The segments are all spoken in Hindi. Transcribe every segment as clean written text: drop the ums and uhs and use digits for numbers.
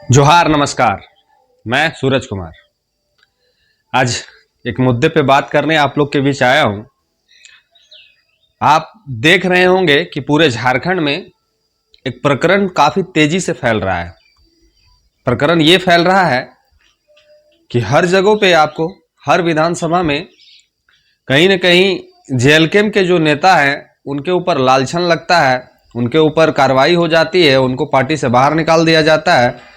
जोहार नमस्कार। मैं सूरज कुमार आज एक मुद्दे पे बात करने आप लोग के बीच आया हूं। आप देख रहे होंगे कि पूरे झारखंड में एक प्रकरण काफी तेजी से फैल रहा है। प्रकरण ये फैल रहा है कि हर जगह पे आपको हर विधानसभा में कहीं न कहीं जेएलकेम के जो नेता हैं उनके ऊपर लालछन लगता है, उनके ऊपर कार्रवाई हो जाती है, उनको पार्टी से बाहर निकाल दिया जाता है।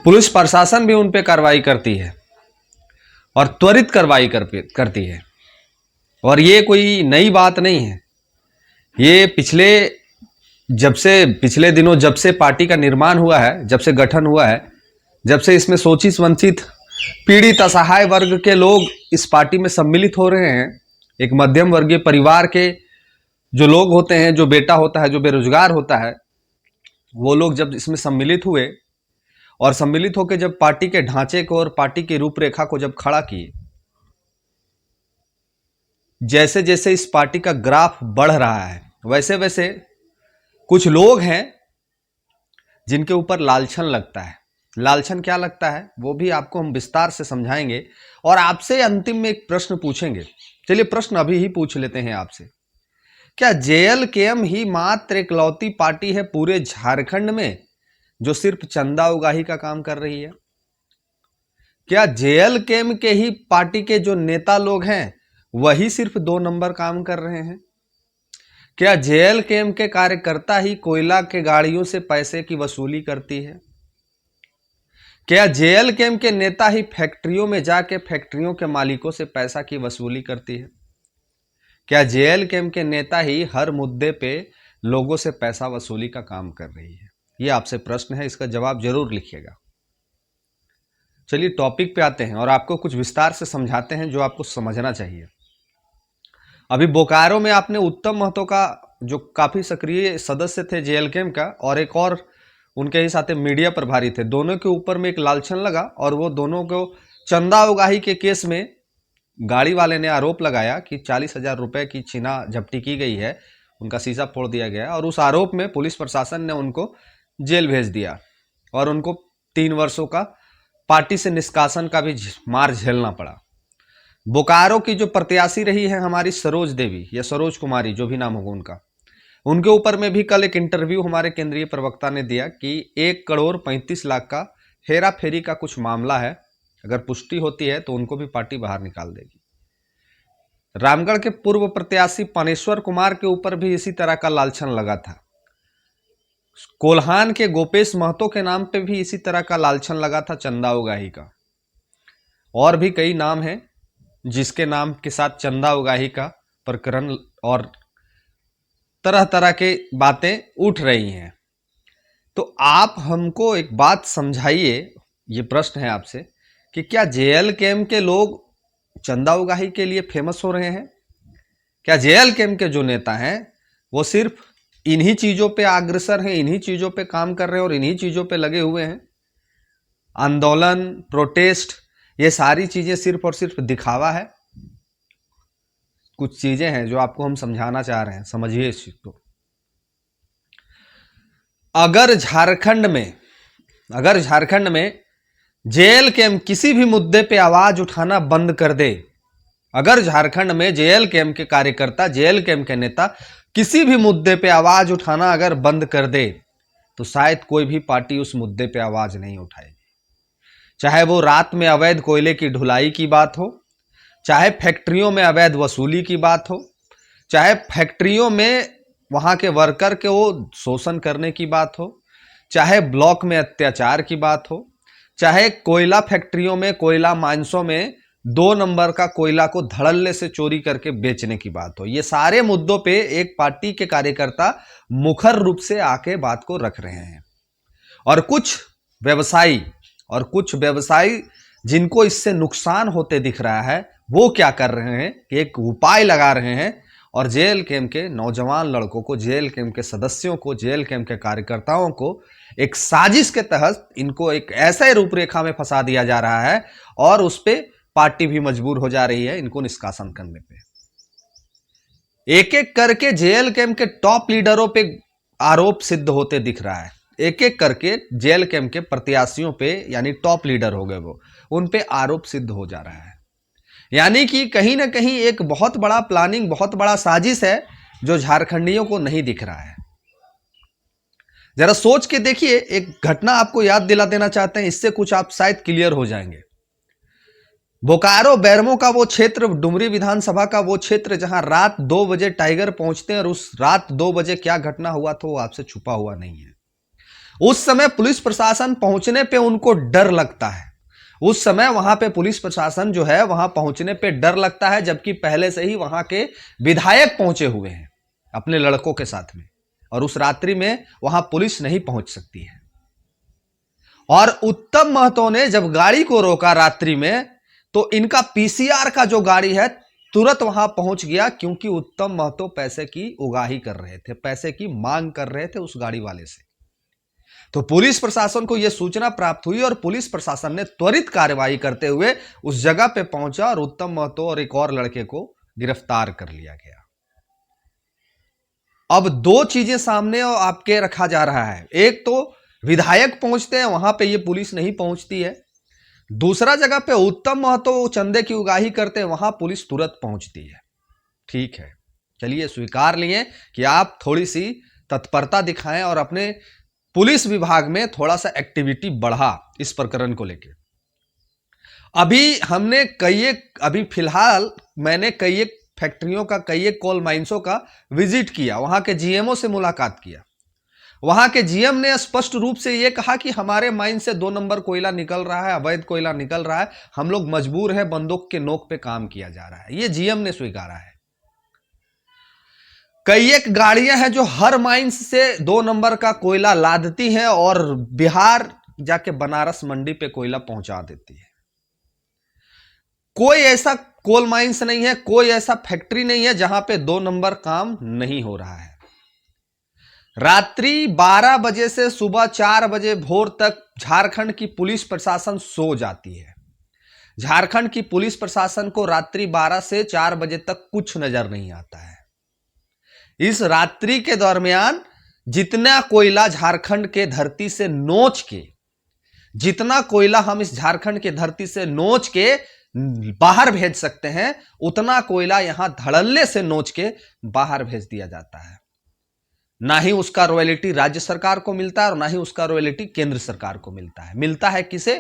पुलिस प्रशासन भी उन पे कार्रवाई करती है और त्वरित कार्रवाई करती है। और ये कोई नई बात नहीं है। ये पिछले दिनों जब से पार्टी का निर्माण हुआ है, जब से गठन हुआ है, जब से इसमें शोषित वंचित पीड़ित असहाय वर्ग के लोग इस पार्टी में सम्मिलित हो रहे हैं, एक मध्यम वर्गीय परिवार के जो लोग होते हैं, जो बेटा होता है, जो बेरोजगार होता है, वो लोग जब इसमें सम्मिलित हुए और सम्मिलित होकर जब पार्टी के ढांचे को और पार्टी की रूपरेखा को जब खड़ा किए, जैसे जैसे इस पार्टी का ग्राफ बढ़ रहा है वैसे वैसे कुछ लोग हैं जिनके ऊपर लालछन लगता है। लालछन क्या लगता है वो भी आपको हम विस्तार से समझाएंगे और आपसे अंतिम में एक प्रश्न पूछेंगे। चलिए प्रश्न अभी ही पूछ लेते हैं आपसे। क्या जेएलकेएम ही मात्र इकलौती पार्टी है पूरे झारखंड में जो सिर्फ चंदा उगाही का काम कर रही है? क्या जेएलकेएम के ही पार्टी के जो नेता लोग हैं वही सिर्फ 2 नंबर काम कर रहे हैं? क्या जेएलकेएम के कार्यकर्ता ही कोयला के गाड़ियों से पैसे की वसूली करती है? क्या जेएलकेएम के नेता ही फैक्ट्रियों में जाके फैक्ट्रियों के मालिकों से पैसा की वसूली करती है? क्या जेएलकेएम के नेता ही हर मुद्दे पे लोगों से पैसा वसूली का काम कर रही है? ये आपसे प्रश्न है, इसका जवाब जरूर लिखिएगा। चलिए टॉपिक पे आते हैं और आपको कुछ विस्तार से समझाते हैं जो आपको समझना चाहिए। अभी बोकारो में आपने उत्तम महतो का जो काफी सक्रिय सदस्य थे जेएलकेएम का और एक और उनके ही साथ मीडिया प्रभारी थे, दोनों के ऊपर में एक लालछन लगा और वो दोनों को चंदा उगाही के केस में गाड़ी वाले ने आरोप लगाया कि 40,000 रुपए की छीना झपटी की गई है, उनका शीशा फोड़ दिया गया और उस आरोप में पुलिस प्रशासन ने उनको जेल भेज दिया और उनको 3 वर्षों का पार्टी से निष्कासन का भी मार झेलना पड़ा। बोकारो की जो प्रत्याशी रही है हमारी सरोज देवी या सरोज कुमारी, जो भी नाम होगा उनका, उनके ऊपर में भी कल एक इंटरव्यू हमारे केंद्रीय प्रवक्ता ने दिया कि 1,35,00,000 का हेरा फेरी का कुछ मामला है, अगर पुष्टि होती है तो उनको भी पार्टी बाहर निकाल देगी। रामगढ़ के पूर्व प्रत्याशी पानेश्वर कुमार के ऊपर भी इसी तरह का लालछन लगा था। कोल्हान के गोपेश महतो के नाम पे भी इसी तरह का लालछन लगा था चंदा उगाही का। और भी कई नाम हैं जिसके नाम के साथ चंदा उगाही का प्रकरण और तरह तरह के बातें उठ रही हैं। तो आप हमको एक बात समझाइए, ये प्रश्न है आपसे, कि क्या जेएलकेएम के लोग चंदा उगाही के लिए फेमस हो रहे हैं? क्या जेएलकेएम के जो नेता हैं वो सिर्फ इन्हीं चीजों पे अग्रसर हैं, इन्हीं चीजों पे काम कर रहे हैं और इन्हीं चीजों पे लगे हुए हैं? आंदोलन, प्रोटेस्ट, ये सारी चीजें सिर्फ और सिर्फ दिखावा है? कुछ चीजें हैं जो आपको हम समझाना चाह रहे हैं, समझिए इस चीज को। अगर झारखंड में जेएलकेएम किसी भी मुद्दे पे आवाज उठाना बंद कर दे, अगर झारखंड में जेएलकेएम के कार्यकर्ता, जेएलकेएम के नेता किसी भी मुद्दे पे आवाज उठाना अगर बंद कर दे तो शायद कोई भी पार्टी उस मुद्दे पे आवाज नहीं उठाएगी। चाहे वो रात में अवैध कोयले की ढुलाई की बात हो, चाहे फैक्ट्रियों में अवैध वसूली की बात हो, चाहे फैक्ट्रियों में वहां के वर्कर के वो शोषण करने की बात हो, चाहे ब्लॉक में अत्याचार की बात हो, चाहे कोयला फैक्ट्रियों में, कोयला माइंसों में 2 नंबर का कोयला को धड़ल्ले से चोरी करके बेचने की बात हो, ये सारे मुद्दों पे एक पार्टी के कार्यकर्ता मुखर रूप से आके बात को रख रहे हैं। और कुछ व्यवसायी जिनको इससे नुकसान होते दिख रहा है वो क्या कर रहे हैं कि एक उपाय लगा रहे हैं और जेएलकेएम के नौजवान लड़कों को, जेएलकेएम के सदस्यों को, जेएलकेएम के कार्यकर्ताओं को एक साजिश के तहत इनको एक ऐसे रूपरेखा में फंसा दिया जा रहा है और उस पे पार्टी भी मजबूर हो जा रही है इनको निष्कासन करने पे। एक एक करके जेएलकेएम के टॉप लीडरों पे आरोप सिद्ध होते दिख रहा है। एक एक करके जेल कैंप के प्रत्याशियों पे, यानी टॉप लीडर हो गए वो, उन पे आरोप सिद्ध हो जा रहा है। यानी कि कहीं ना कहीं एक बहुत बड़ा प्लानिंग, बहुत बड़ा साजिश है जो झारखंडियों को नहीं दिख रहा है। जरा सोच के देखिए, एक घटना आपको याद दिला देना चाहते हैं, इससे कुछ आप शायद क्लियर हो जाएंगे। बोकारो बैरमो का वो क्षेत्र, डुमरी विधानसभा का वो क्षेत्र जहां रात 2 बजे टाइगर पहुंचते हैं, और उस रात 2 बजे क्या घटना हुआ था वो आपसे छुपा हुआ नहीं है। उस समय पुलिस प्रशासन पहुंचने पे उनको डर लगता है। उस समय वहां पे पुलिस प्रशासन जो है वहां पहुंचने पे डर लगता है, जबकि पहले से ही वहां के विधायक पहुंचे हुए हैं अपने लड़कों के साथ में, और उस रात्रि में वहां पुलिस नहीं पहुंच सकती है। और उत्तम महतो ने जब गाड़ी को रोका रात्रि में, तो इनका पीसीआर का जो गाड़ी है तुरंत वहां पहुंच गया, क्योंकि उत्तम महतो पैसे की उगाही कर रहे थे, पैसे की मांग कर रहे थे उस गाड़ी वाले से। तो पुलिस प्रशासन को यह सूचना प्राप्त हुई और पुलिस प्रशासन ने त्वरित कार्रवाई करते हुए उस जगह पे पहुंचा और उत्तम महतो और एक और लड़के को गिरफ्तार कर लिया गया। अब दो चीजें सामने आपके रखा जा रहा है, एक तो विधायक पहुंचते हैं वहां पे ये पुलिस नहीं पहुंचती है, दूसरा जगह पे उत्तम महतो चंदे की उगाही करते हैं वहां पुलिस तुरंत पहुंचती है। ठीक है, चलिए स्वीकार लिए कि आप थोड़ी सी तत्परता दिखाएं और अपने पुलिस विभाग में थोड़ा सा एक्टिविटी बढ़ा इस प्रकरण को लेकर। अभी फिलहाल मैंने कई एक फैक्ट्रियों का, कई एक कोल माइंसों का विजिट किया, वहां के जीएमओ से मुलाकात किया। वहां के जीएम ने स्पष्ट रूप से यह कहा कि हमारे माइन से 2 नंबर कोयला निकल रहा है, अवैध कोयला निकल रहा है, हम लोग मजबूर है, बंदूक के नोक पे काम किया जा रहा है। यह जीएम ने स्वीकारा है। कई एक गाड़ियां हैं जो हर माइंस से 2 नंबर का कोयला लादती हैं और बिहार जाके बनारस मंडी पे कोयला पहुंचा देती है। कोई ऐसा कोल माइंस नहीं है, कोई ऐसा फैक्ट्री नहीं है जहां पे 2 नंबर काम नहीं हो रहा है। रात्रि 12 बजे से सुबह 4 बजे भोर तक झारखंड की पुलिस प्रशासन सो जाती है। झारखंड की पुलिस प्रशासन को रात्रि 12 से 4 बजे तक कुछ नजर नहीं आता है। इस रात्रि के दरमियान जितना कोयला झारखंड के धरती से नोच के, जितना कोयला हम इस झारखंड के धरती से नोच के बाहर भेज सकते हैं, उतना कोयला यहां धड़ल्ले से नोच के बाहर भेज दिया जाता है। ना ही उसका रॉयल्टी राज्य सरकार को मिलता है और ना ही उसका रॉयल्टी केंद्र सरकार को मिलता है। मिलता है किसे?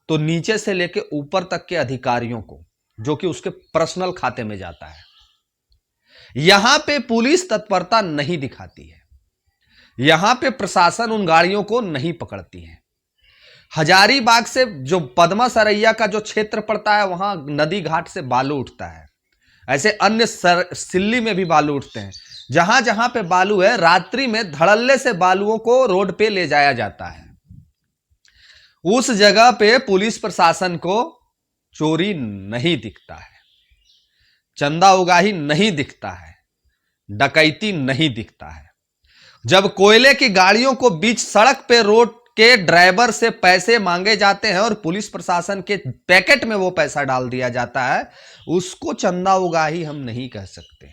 तो नीचे से लेके ऊपर तक के अधिकारियों को, जो कि उसके पर्सनल खाते में जाता है। यहां पे पुलिस तत्परता नहीं दिखाती है, यहां पे प्रशासन उन गाड़ियों को नहीं पकड़ती है। हजारीबाग से जो पद्मा सरैया का जो क्षेत्र पड़ता है, वहां नदी घाट से बालू उठता है, ऐसे अन्य सिल्ली में भी बालू उठते हैं। जहां जहां पे बालू है, रात्रि में धड़ल्ले से बालुओं को रोड पे ले जाया जाता है। उस जगह पे पुलिस प्रशासन को चोरी नहीं दिखता है, चंदा उगाही नहीं दिखता है, डकैती नहीं दिखता है। जब कोयले की गाड़ियों को बीच सड़क पे रोड के ड्राइवर से पैसे मांगे जाते हैं और पुलिस प्रशासन के पैकेट में वो पैसा डाल दिया जाता है, उसको चंदा उगाही हम नहीं कह सकते।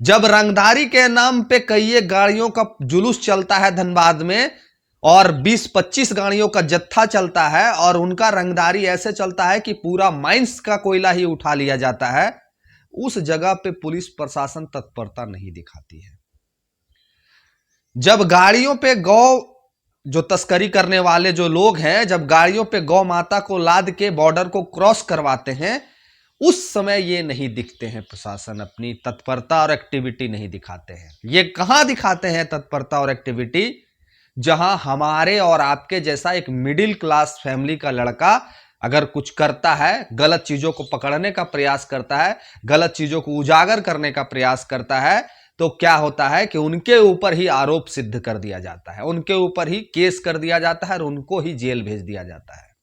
जब रंगदारी के नाम पे कई गाड़ियों का जुलूस चलता है धनबाद में, और 20-25 गाड़ियों का जत्था चलता है, और उनका रंगदारी ऐसे चलता है कि पूरा माइंस का कोयला ही उठा लिया जाता है, उस जगह पे पुलिस प्रशासन तत्परता नहीं दिखाती है। जब गाड़ियों पे गौ जो तस्करी करने वाले जो लोग हैं, जब गाड़ियों पे गौ माता को लाद के बॉर्डर को क्रॉस करवाते हैं, उस समय ये नहीं दिखते हैं, प्रशासन अपनी तत्परता और एक्टिविटी नहीं दिखाते हैं। ये कहां दिखाते हैं तत्परता और एक्टिविटी? जहां हमारे और आपके जैसा एक मिडिल क्लास फैमिली का लड़का अगर कुछ करता है, गलत चीजों को पकड़ने का प्रयास करता है, गलत चीजों को उजागर करने का प्रयास करता है, तो क्या होता है कि उनके ऊपर ही आरोप सिद्ध कर दिया जाता है, उनके ऊपर ही केस कर दिया जाता है और उनको ही जेल भेज दिया जाता है।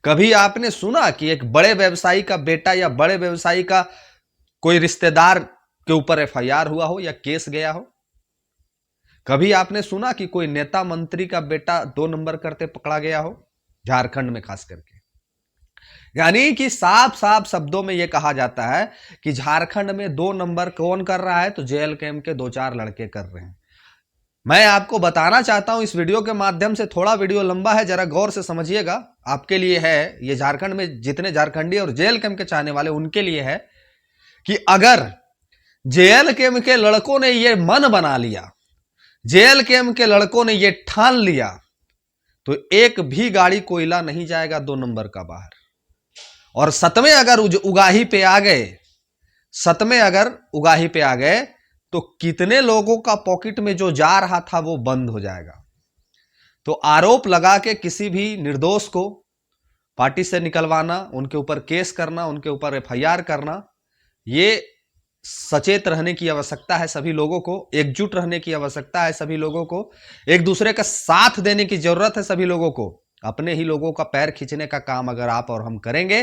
कभी आपने सुना कि एक बड़े व्यवसायी का बेटा या बड़े व्यवसायी का कोई रिश्तेदार के ऊपर एफआईआर हुआ हो या केस गया हो? कभी आपने सुना कि कोई नेता मंत्री का बेटा 2 नंबर करते पकड़ा गया हो, झारखंड में खास करके? यानी कि साफ साफ शब्दों में यह कहा जाता है कि झारखंड में 2 नंबर कौन कर रहा है? तो जेल कैंप के 2-4 लड़के कर रहे हैं। मैं आपको बताना चाहता हूं इस वीडियो के माध्यम से, थोड़ा वीडियो लंबा है, जरा गौर से समझिएगा, आपके लिए है ये, झारखंड में जितने झारखंडी और जेएलकेएम के चाहने वाले उनके लिए है कि अगर जेएलकेएम के लड़कों ने ये मन बना लिया, जेएलकेएम के लड़कों ने ये ठान लिया, तो एक भी गाड़ी कोयला नहीं जाएगा 2 नंबर का बाहर। और सतवें अगर उगाही पे आ गए, सतवें अगर उगाही पे आ गए तो कितने लोगों का पॉकेट में जो जा रहा था वो बंद हो जाएगा। तो आरोप लगा के किसी भी निर्दोष को पार्टी से निकलवाना, उनके ऊपर केस करना, उनके ऊपर एफआईआर करना, ये सचेत रहने की आवश्यकता है सभी लोगों को, एकजुट रहने की आवश्यकता है सभी लोगों को, एक दूसरे का साथ देने की जरूरत है सभी लोगों को। अपने ही लोगों का पैर खींचने का काम अगर आप और हम करेंगे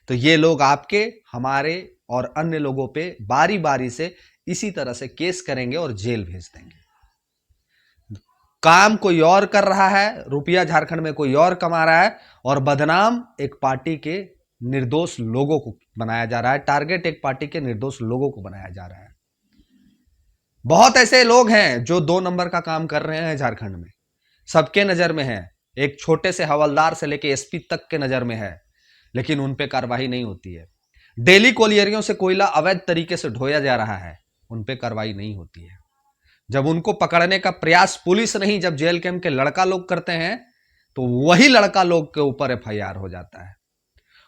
तो ये लोग आपके, हमारे और अन्य लोगों पे बारी बारी से इसी तरह से केस करेंगे और जेल भेज देंगे। काम कोई और कर रहा है, रुपया झारखंड में कोई और कमा रहा है, और बदनाम एक पार्टी के निर्दोष लोगों को बनाया जा रहा है, टारगेट एक पार्टी के निर्दोष लोगों को बनाया जा रहा है। बहुत ऐसे लोग हैं जो 2 नंबर का काम कर रहे हैं झारखंड में, सबके नजर में है, एक छोटे से हवलदार से लेके एसपी तक के नजर में है, लेकिन उन पे कार्रवाई नहीं होती है। डेली कोलियरियों से कोयला अवैध तरीके से ढोया जा रहा है, उन पे कार्रवाई नहीं होती है। जब उनको पकड़ने का प्रयास पुलिस नहीं, जब जेएलकेएम के लड़का लोग करते हैं तो वही लड़का लोग के ऊपर एफआईआर हो जाता है।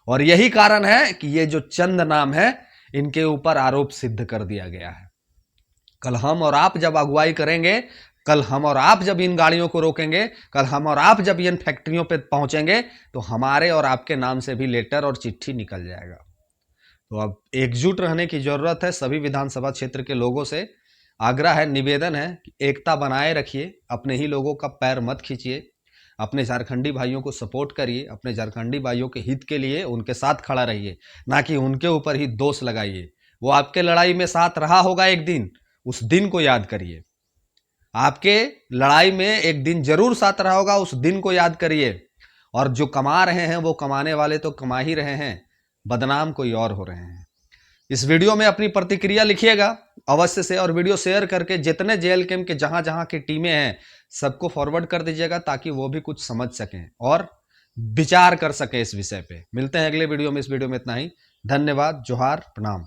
और यही कारण है कि ये जो चंद नाम है, इनके ऊपर आरोप सिद्ध कर दिया गया है। कल हम और आप जब अगुवाई करेंगे, कल हम और आप जब इन गाड़ियों को रोकेंगे, कल हम और आप जब इन फैक्ट्रियों पे पहुंचेंगे, तो हमारे और आपके नाम से भी लेटर और चिट्ठी निकल जाएगा। तो अब एकजुट रहने की जरूरत है सभी विधानसभा क्षेत्र के लोगों से। आग्रह है, निवेदन है कि एकता बनाए रखिए, अपने ही लोगों का पैर मत खींचिए, अपने झारखंडी भाइयों को सपोर्ट करिए, अपने झारखंडी भाइयों के हित के लिए उनके साथ खड़ा रहिए, ना कि उनके ऊपर ही दोष लगाइए। वो आपके लड़ाई में साथ रहा होगा एक दिन, उस दिन को याद करिए। आपके लड़ाई में एक दिन जरूर साथ रहा होगा, उस दिन को याद करिए। और जो कमा रहे हैं वो कमाने वाले तो कमा ही रहे हैं, बदनाम कोई और हो रहे हैं। इस वीडियो में अपनी प्रतिक्रिया लिखिएगा अवश्य से, और वीडियो शेयर करके जितने जेएलकेएम के जहां जहां की टीमें हैं सबको फॉरवर्ड कर दीजिएगा, ताकि वो भी कुछ समझ सकें और विचार कर सकें इस विषय पे। मिलते हैं अगले वीडियो में। इस वीडियो में इतना ही। धन्यवाद, जोहार, प्रणाम।